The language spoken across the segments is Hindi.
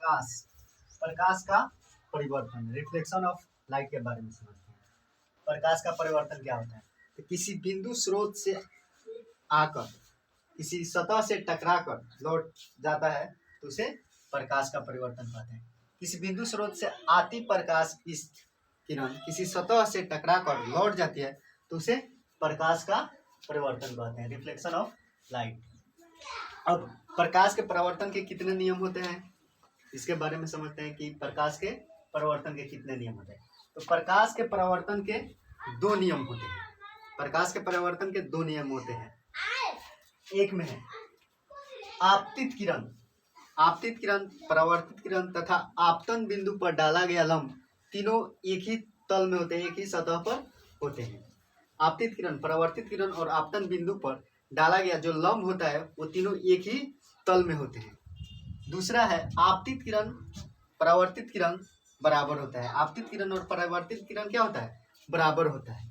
प्रकाश प्रकाश का परिवर्तन, रिफ्लेक्शन ऑफ लाइट के बारे में समझते हैं। प्रकाश का परिवर्तन क्या होता है? तो किसी बिंदु स्रोत से आकर किसी सतह से टकराकर लौट जाता है तो उसे प्रकाश का परिवर्तन कहते हैं। किसी बिंदु स्रोत से आती प्रकाश की किरण किसी सतह से टकराकर लौट जाती है तो उसे प्रकाश का परिवर्तन कहते हैं, रिफ्लेक्शन ऑफ लाइट। अब प्रकाश के परिवर्तन के कितने नियम होते हैं इसके बारे में समझते हैं कि प्रकाश के परिवर्तन के कितने नियम होते हैं। तो प्रकाश के परिवर्तन के दो नियम होते हैं। प्रकाश के परिवर्तन के दो नियम होते हैं। एक में है आपतित किरण, परावर्तित किरण तथा आपतन बिंदु पर डाला गया लंब, तीनों एक ही तल में होते हैं, एक ही सतह पर होते हैं। आपतित किरण, परावर्तित किरण और आपतन बिंदु पर डाला गया जो लंब होता है वो तीनों एक ही तल में होते हैं। दूसरा है आपतित किरण परावर्तित किरण बराबर होता है। आपतित किरण और परावर्तित किरण क्या होता है? बराबर होता है।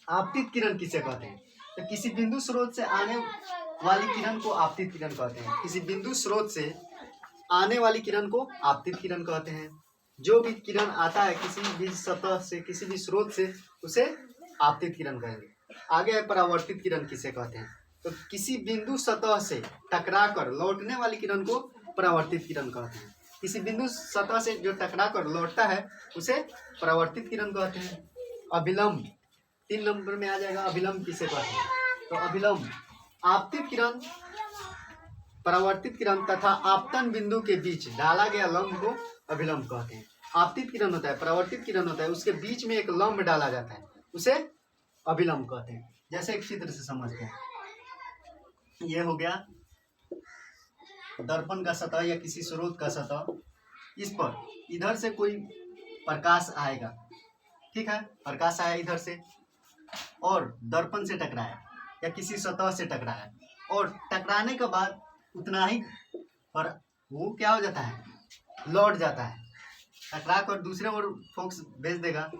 आपतित किरण किसे कहते हैं? तो किसी बिंदु स्रोत से आने वाली किरण को आपतित किरण कहते हैं। किसी बिंदु स्रोत से आने वाली किरण को आपतित किरण कहते हैं। जो भी किरण आता है किसी भी सतह से, किसी भी स्रोत से, उसे आपतित किरण कहेंगे। आगे है परावर्तित किरण किसे कहते हैं? तो किसी बिंदु सतह से टकराकर लौटने वाली किरण को परावर्तित किरण कहते हैं। किसी बिंदु सतह से जो टकराकर लौटता है उसे परावर्तित किरण कहते हैं। अभिलंब 3 नंबर में आ जाएगा। अभिलंब किसे कहते हैं? तो अभिलंब आपतित किरण, परावर्तित किरण तथा आपतन बिंदु के बीच डाला गया लंब को अभिलंब कहते हैं। आपतित किरण होता है, परावर्तित किरण होता है, उसके बीच में एक लंब डाला जाता है, उसे अभिलंब कहते हैं। जैसे एक चित्र से समझते हैं, ये हो गया दर्पण का सतह या किसी स्रोत का सतह। इस पर इधर से कोई प्रकाश आएगा, ठीक है, प्रकाश आया इधर से और दर्पण से टकराया या किसी सतह से टकराया, और टकराने के बाद उतना ही पर वो क्या हो जाता है? लौट जाता है। टकरा कर दूसरे ओर फोकस भेज देगा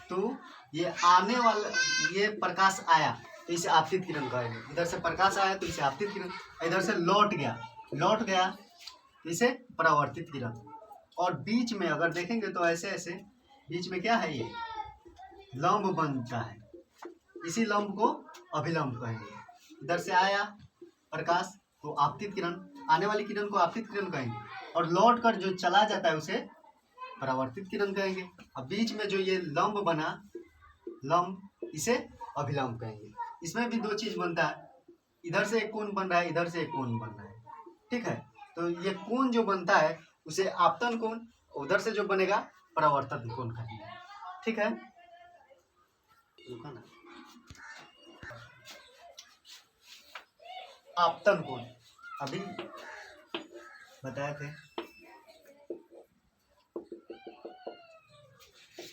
तो ये आने वाला, ये प्रकाश आया तो इसे आपतित किरण कहेंगे। इधर से प्रकाश आया तो इसे आपतित किरण, इधर से लौट गया तो इसे परावर्तित किरण। और बीच में अगर देखेंगे तो ऐसे ऐसे बीच में क्या है? ये लंब बनता है, इसी लंब को अभिलंब कहेंगे। इधर से आया प्रकाश तो आपतित किरण, आने वाली किरण को आपतित किरण कहेंगे, और लौट कर जो चला जाता है उसे परावर्तित किरण कहेंगे। अब बीच में जो ये लंब बना, लंब, इसे अभिलंब कहेंगे। इसमें भी दो चीज बनता है, इधर से एक कोण बन रहा है, इधर से एक कोण बन रहा है, ठीक है। तो ये कोण जो बनता है उसे आपतन कोण, उधर से जो बनेगा परावर्तन कोण कहेंगे, ठीक है। आपतन कोण अभी बताए थे,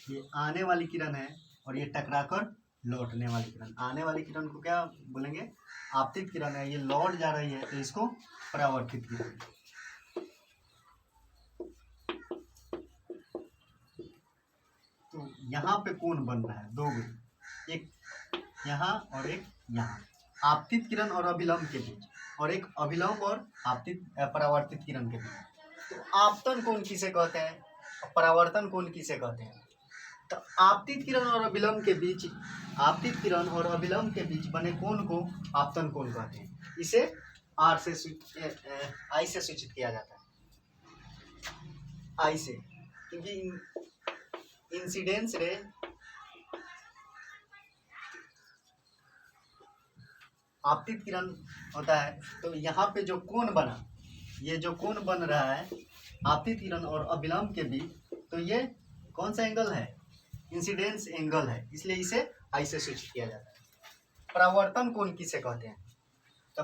ये आने वाली किरण है और ये टकराकर लौटने वाली किरण। आने वाली किरण को क्या बोलेंगे? आपतित किरण है। ये लौट जा रही है तो इसको परावर्तित किरण। तो यहाँ पे कोण बन रहा है, दो, एक यहाँ और एक यहाँ, आपतित किरण और अभिलंब के बीच, और एक अभिलंब और आपतित परावर्तित किरण के बीच। तो आपतन कोण किसे कहते हैं? परावर्तन कोण किसे कहते हैं? तो आपतित किरण और अभिलंब के बीच, आपतित किरण और अभिलंब के बीच बने कोण को आपतन कोण कहते हैं। इसे आर से आई से सूचित किया जाता है, आई से, क्योंकि इंसिडेंस रे आपतित किरण होता है। तो यहाँ पे जो कोण बना, ये जो कोण बन रहा है आपतित किरण और अभिलंब के बीच, तो ये कौन सा एंगल है? इंसिडेंस एंगल है, इसलिए इसे आई से सूचित किया जाता है। परावर्तन कोण किसे कहते हैं? तो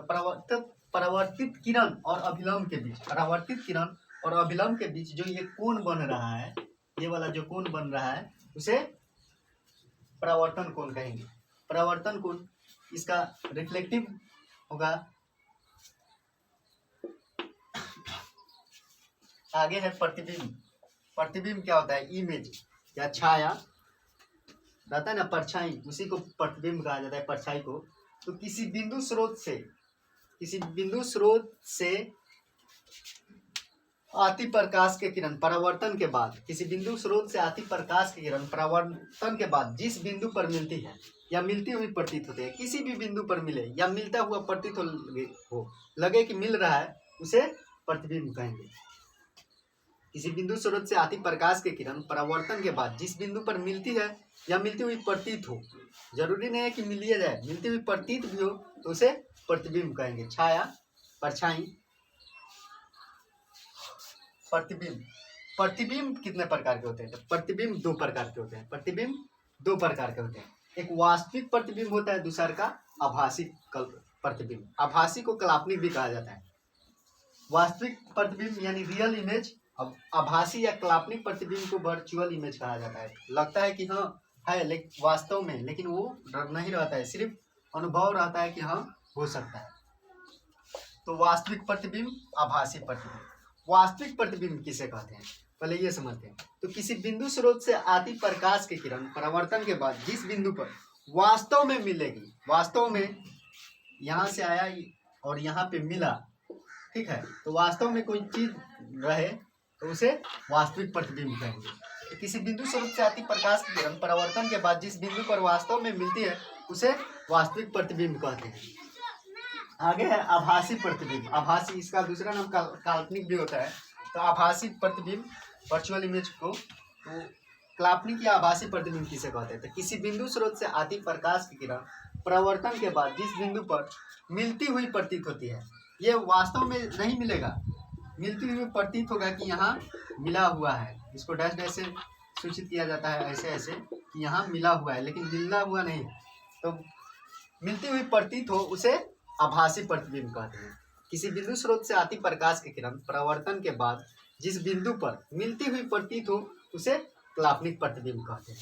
परावर्तित किरण और अभिलंब के बीच, परावर्तित किरण और अभिलंब के बीच जो ये कोण बन रहा है, ये वाला जो कोण बन रहा है उसे परावर्तन कोण कहेंगे। परावर्तन कोण इसका रिफ्लेक्टिव होगा। आगे है प्रतिबिंब। प्रतिबिंब क्या होता है? इमेज या छाया रहता है ना, परछाई, उसी को प्रतिबिंब कहा जाता है, परछाई को। तो किसी बिंदु स्रोत से आती प्रकाश के किरण परावर्तन के बाद, किसी बिंदु स्रोत से आती प्रकाश की किरण परावर्तन के बाद जिस बिंदु पर मिलती है या मिलती हुई प्रतीत होती है, किसी भी बिंदु पर मिले या मिलता हुआ प्रतीत हो लगे कि मिल रहा है, उसे प्रतिबिंब कहेंगे। किसी बिंदु स्रोत से आती प्रकाश की किरण परावर्तन के बाद जिस बिंदु पर मिलती है या मिलती हुई प्रतीत हो, जरूरी नहीं है कि मिलिए जाए, मिलती हुई प्रतीत भी हो तो उसे प्रतिबिंब कहेंगे। छाया, परछाई, प्रतिबिंब। प्रतिबिंब कितने प्रकार के होते हैं? तो प्रतिबिंब दो प्रकार के होते हैं। प्रतिबिंब दो प्रकार के होते हैं, एक वास्तविक प्रतिबिंब होता है, दूसरा का आभासी प्रतिबिंब। आभासी को काल्पनिक भी कहा जाता है। वास्तविक प्रतिबिंब यानी रियल इमेज, अब आभासी या काल्पनिक प्रतिबिंब को वर्चुअल इमेज कहा जाता है। लगता है कि हाँ है, लेकिन वास्तव में लेकिन वो नहीं रहता है, सिर्फ अनुभव रहता है कि हाँ हो सकता है। तो वास्तविक प्रतिबिंब, आभासी प्रतिबिंब। वास्तविक प्रतिबिंब किसे कहते हैं, पहले ये समझते हैं। तो किसी बिंदु स्रोत से आती प्रकाश की किरण परावर्तन के बाद जिस बिंदु पर वास्तव में मिलेगी, वास्तव में यहाँ से आया और यहाँ पे मिला, ठीक है, तो वास्तव में कोई चीज रहे तो उसे वास्तविक प्रतिबिंब कहेंगे। तो किसी बिंदु स्रोत से आती प्रकाश की किरण परावर्तन के बाद जिस बिंदु पर वास्तव में मिलती है उसे वास्तविक प्रतिबिंब कहते हैं। आगे है आभासी प्रतिबिंब। आभासी, इसका दूसरा नाम काल्पनिक भी होता है। तो आभासी प्रतिबिंब, वर्चुअल इमेज को, तो काल्पनिक या आभासी प्रतिबिंब किसे कहते हैं? तो किसी बिंदु स्रोत से आती प्रकाश की किरण परावर्तन के बाद जिस बिंदु पर मिलती हुई प्रतीत होती है, ये वास्तव में नहीं मिलेगा, मिलती हुई प्रतीत होगा कि यहाँ मिला हुआ है, इसको डैश डैश से सूचित किया जाता है, ऐसे ऐसे कि यहाँ मिला हुआ है लेकिन मिलना हुआ नहीं, तो मिलती हुई प्रतीत हो उसे आभासी प्रतिबिंब कहते हैं। किसी बिंदु स्रोत से आती प्रकाश की किरण परावर्तन के बाद जिस बिंदु पर मिलती हुई प्रतीत हो उसे काल्पनिक प्रतिबिंब कहते हैं।